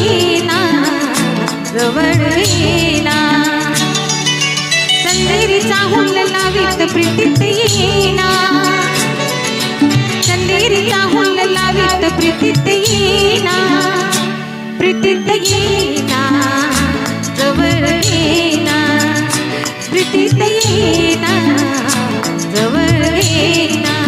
येईना जवळ येईना चंदेरीचा हुल्ल लावीत प्रीतीत येईना चंदेरीचा हुल्ल लावीत प्रीतीत येईना प्रीतीत येईना जवळ येईना प्रीतीत येईना जवळ येईना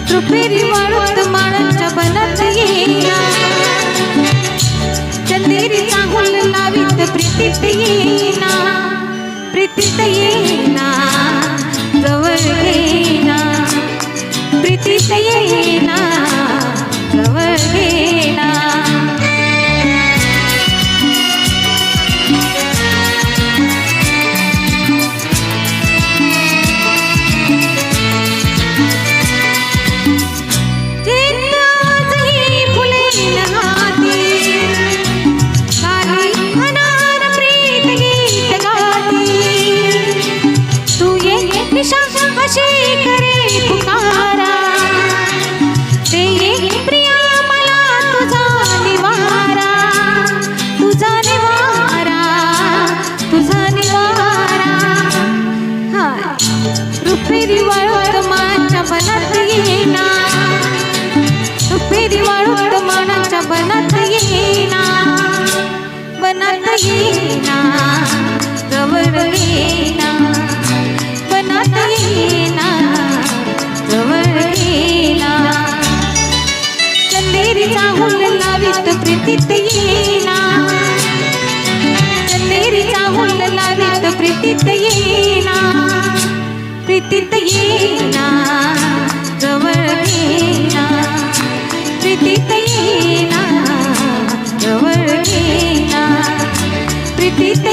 रुपेरी वाळूत माळाच्या बनात येईना चंदेरीचा हुल्ल लावीत प्रीतीत येईना प्रीतीत येईना जवळ येईना प्रीतीत येईना जवळ येईना अशी करे पुकारा ते ये प्रिया मला तुझा निवारा तुझा निवारा तुझा निवारा रुपेरी वाळूत मानाच्या बनात येईना रुपेरी वाळूत मानाच्या बनात येईना बनात येईना जवळ येईना बनात येईना जवळ येईना चंदेरीचा हुल्ल लावीत प्रीतीत येईना चंदेरीचा हुल्ल लावीत प्रीतीत येईना प्रीतीत येईना जवळ येईना प्रीतीत येईना जवळ येईना प्रीतीत